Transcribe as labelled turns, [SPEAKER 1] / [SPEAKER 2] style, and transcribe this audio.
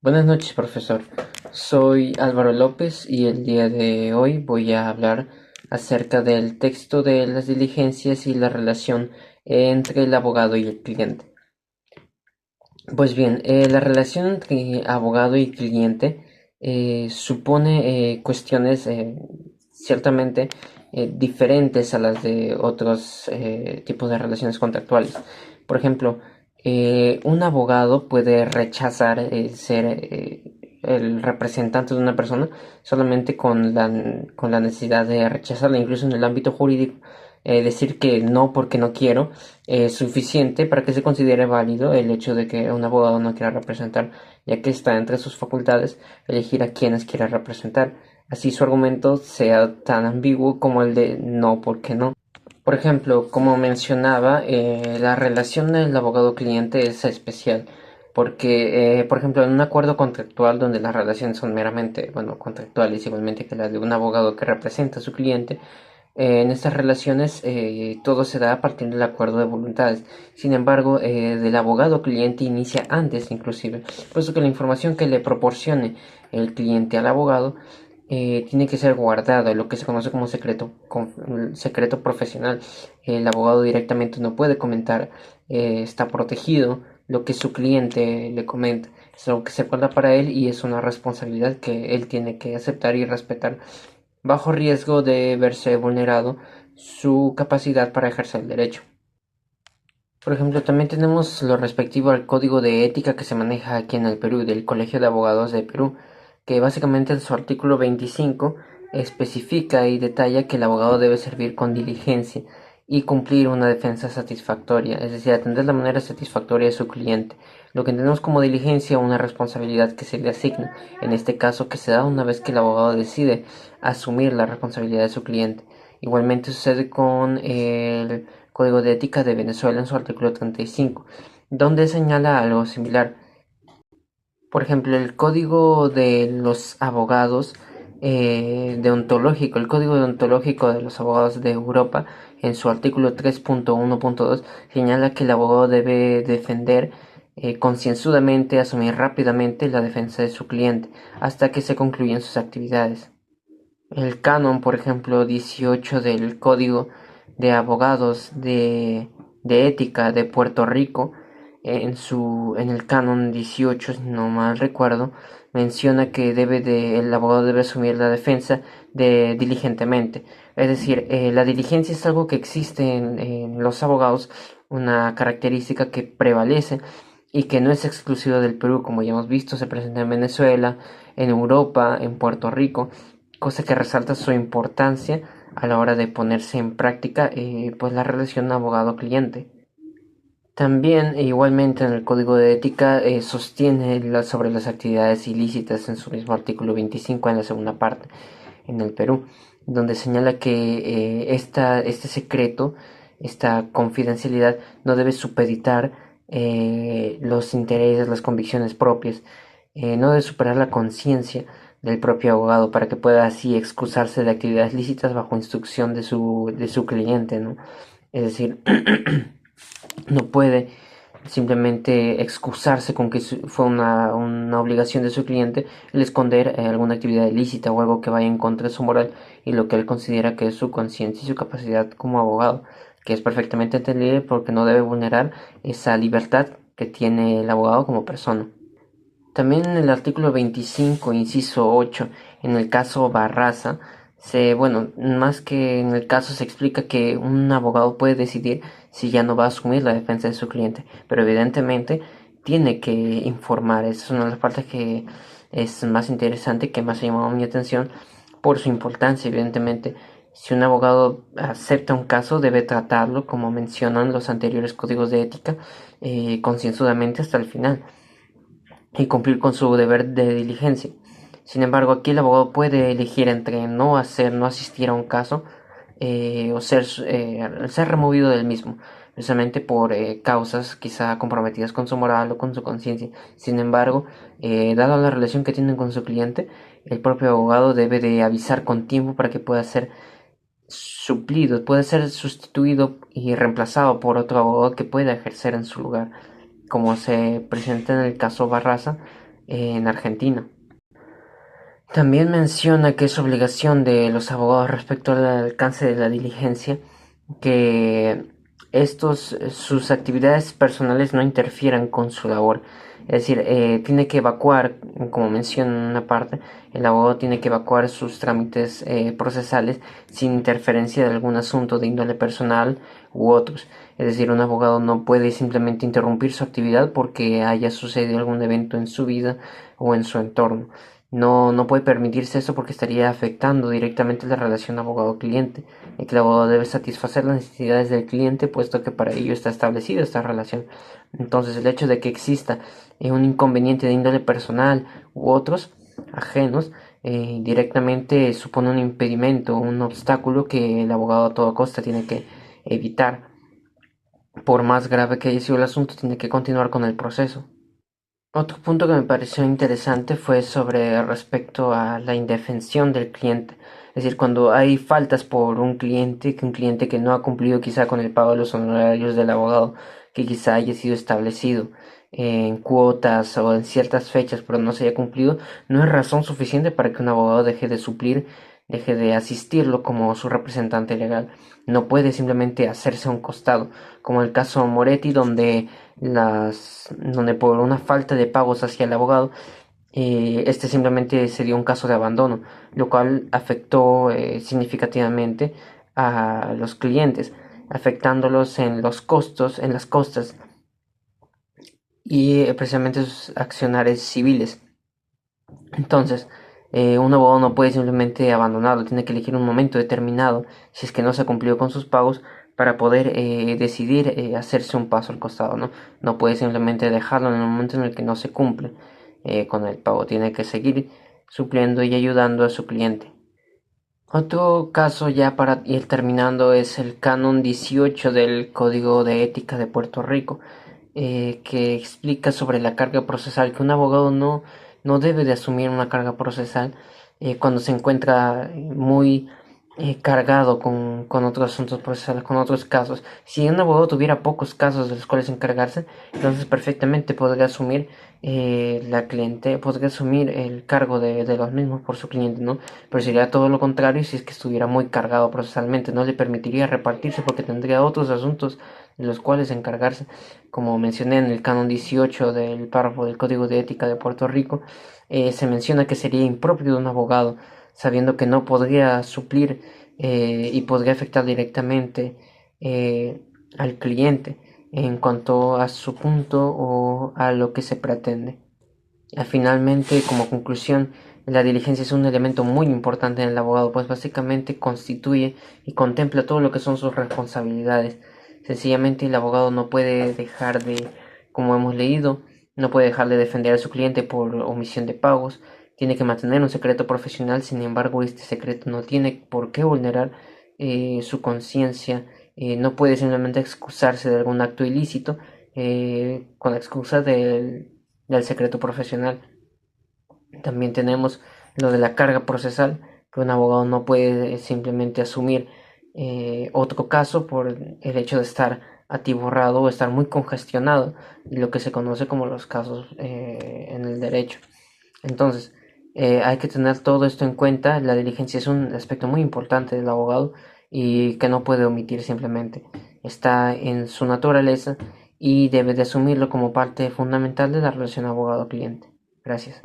[SPEAKER 1] Buenas noches, profesor. Soy Álvaro López y el día de hoy voy a hablar acerca del texto de las diligencias y la relación entre el abogado y el cliente. Pues bien, la relación entre abogado y cliente supone cuestiones ciertamente diferentes a las de otros tipos de relaciones contractuales. Por ejemplo, un abogado puede rechazar ser el representante de una persona solamente con la necesidad de rechazarla, incluso en el ámbito jurídico. Decir que no porque no quiero es suficiente para que se considere válido el hecho de que un abogado no quiera representar, ya que está entre sus facultades elegir a quienes quiera representar. Así su argumento sea tan ambiguo como el de no porque no. Por ejemplo, como mencionaba, la relación del abogado-cliente es especial, porque, por ejemplo, en un acuerdo contractual donde las relaciones son meramente, bueno, contractuales, igualmente que las de un abogado que representa a su cliente, en estas relaciones todo se da a partir del acuerdo de voluntades. Sin embargo, del abogado cliente inicia antes inclusive, puesto que la información que le proporcione el cliente al abogado tiene que ser guardada, lo que se conoce como secreto profesional. El abogado directamente no puede comentar, está protegido lo que su cliente le comenta. Es algo que se guarda para él y es una responsabilidad que él tiene que aceptar y respetar bajo riesgo de verse vulnerado su capacidad para ejercer el derecho. Por ejemplo, también tenemos lo respectivo al código de ética que se maneja aquí en el Perú, del Colegio de Abogados de Perú, que básicamente en su artículo 25 especifica y detalla que el abogado debe servir con diligencia y cumplir una defensa satisfactoria, es decir, atender de manera satisfactoria a su cliente. Lo que entendemos como diligencia, una responsabilidad que se le asigna, en este caso que se da una vez que el abogado decide asumir la responsabilidad de su cliente. Igualmente sucede con el Código de Ética de Venezuela en su artículo 35, donde señala algo similar. Por ejemplo, el Código de los Abogados deontológico, el Código deontológico de los Abogados de Europa, en su artículo 3.1.2, señala que el abogado debe defender concienzudamente, asumir rápidamente la defensa de su cliente hasta que se concluyan sus actividades. El canon, por ejemplo, 18 del Código de Abogados de Ética de Puerto Rico, en el canon 18, si no mal recuerdo, menciona que el abogado debe asumir la defensa diligentemente. Es decir, la diligencia es algo que existe en los abogados, una característica que prevalece y que no es exclusiva del Perú, como ya hemos visto, se presenta en Venezuela, en Europa, en Puerto Rico, cosa que resalta su importancia a la hora de ponerse en práctica pues la relación abogado-cliente. También, igualmente, en el Código de Ética sostiene sobre las actividades ilícitas en su mismo artículo 25 en la segunda parte, en el Perú, donde señala que este secreto, esta confidencialidad, no debe supeditar los intereses, las convicciones propias, no debe superar la conciencia del propio abogado para que pueda así excusarse de actividades lícitas bajo instrucción de su cliente, ¿no? Es decir, no puede simplemente excusarse con que fue una obligación de su cliente el esconder alguna actividad ilícita o algo que vaya en contra de su moral y lo que él considera que es su conciencia y su capacidad como abogado, que es perfectamente entendible porque no debe vulnerar esa libertad que tiene el abogado como persona. También en el artículo 25, inciso 8, en el caso Barraza, bueno, más que en el caso se explica que un abogado puede decidir si ya no va a asumir la defensa de su cliente, pero evidentemente tiene que informar. Esa es una de las partes que es más interesante, que más ha llamado mi atención por su importancia, evidentemente. Si un abogado acepta un caso, debe tratarlo, como mencionan los anteriores códigos de ética, concienzudamente hasta el final y cumplir con su deber de diligencia. Sin embargo, aquí el abogado puede elegir entre no asistir a un caso o ser removido del mismo, precisamente por causas quizá comprometidas con su moral o con su conciencia. Sin embargo, dado la relación que tienen con su cliente, el propio abogado debe de avisar con tiempo para que pueda ser suplido, puede ser sustituido y reemplazado por otro abogado que pueda ejercer en su lugar, como se presenta en el caso Barraza, en Argentina. También menciona que es obligación de los abogados respecto al alcance de la diligencia que sus actividades personales no interfieran con su labor. Es decir, tiene que evacuar, como menciona en una parte, el abogado tiene que evacuar sus trámites procesales sin interferencia de algún asunto de índole personal u otros. Es decir, un abogado no puede simplemente interrumpir su actividad porque haya sucedido algún evento en su vida o en su entorno. No puede permitirse eso porque estaría afectando directamente la relación abogado-cliente, y que el abogado debe satisfacer las necesidades del cliente, puesto que para ello está establecida esta relación. Entonces, el hecho de que exista un inconveniente de índole personal u otros ajenos, directamente supone un impedimento, un obstáculo que el abogado a toda costa tiene que evitar. Por más grave que haya sido el asunto, tiene que continuar con el proceso. Otro punto que me pareció interesante fue sobre respecto a la indefensión del cliente. Es decir, cuando hay faltas por un cliente que no ha cumplido quizá con el pago de los honorarios del abogado, que quizá haya sido establecido en cuotas o en ciertas fechas, pero no se haya cumplido, no es razón suficiente para que un abogado deje de suplir, deje de asistirlo como su representante legal. No puede simplemente hacerse a un costado, como el caso Moretti, donde por una falta de pagos hacia el abogado, este simplemente se dio un caso de abandono, lo cual afectó significativamente a los clientes, afectándolos en los costos, en las costas y precisamente sus accionares civiles. Entonces, un abogado no puede simplemente abandonarlo, tiene que elegir un momento determinado, si es que no se ha cumplido con sus pagos, para poder decidir hacerse un paso al costado, ¿no? No puede simplemente dejarlo en el momento en el que no se cumple con el pago, tiene que seguir supliendo y ayudando a su cliente. Otro caso ya para ir terminando es el Canon 18 del Código de Ética de Puerto Rico, que explica sobre la carga procesal, que un abogado no debe de asumir una carga procesal cuando se encuentra muy cargado con otros asuntos procesales, con otros casos. Si un abogado tuviera pocos casos de los cuales encargarse, entonces perfectamente podría asumir podría asumir el cargo de los mismos por su cliente, ¿no? Pero sería todo lo contrario si es que estuviera muy cargado procesalmente, no le permitiría repartirse porque tendría otros asuntos de los cuales encargarse. Como mencioné en el canon 18 del párrafo del Código de Ética de Puerto Rico, se menciona que sería impropio de un abogado, sabiendo que no podría suplir y podría afectar directamente al cliente en cuanto a su punto o a lo que se pretende. Finalmente, como conclusión, la diligencia es un elemento muy importante en el abogado, pues básicamente constituye y contempla todo lo que son sus responsabilidades. Sencillamente el abogado no puede dejar de, como hemos leído, no puede dejar de defender a su cliente por omisión de pagos, tiene que mantener un secreto profesional, sin embargo este secreto no tiene por qué vulnerar su conciencia, no puede simplemente excusarse de algún acto ilícito con la excusa del secreto profesional. También tenemos lo de la carga procesal, que un abogado no puede simplemente asumir otro caso por el hecho de estar atiborrado o estar muy congestionado, lo que se conoce como los casos en el derecho. Entonces, hay que tener todo esto en cuenta. La diligencia es un aspecto muy importante del abogado y que no puede omitir simplemente. Está en su naturaleza y debe de asumirlo como parte fundamental de la relación abogado-cliente. Gracias.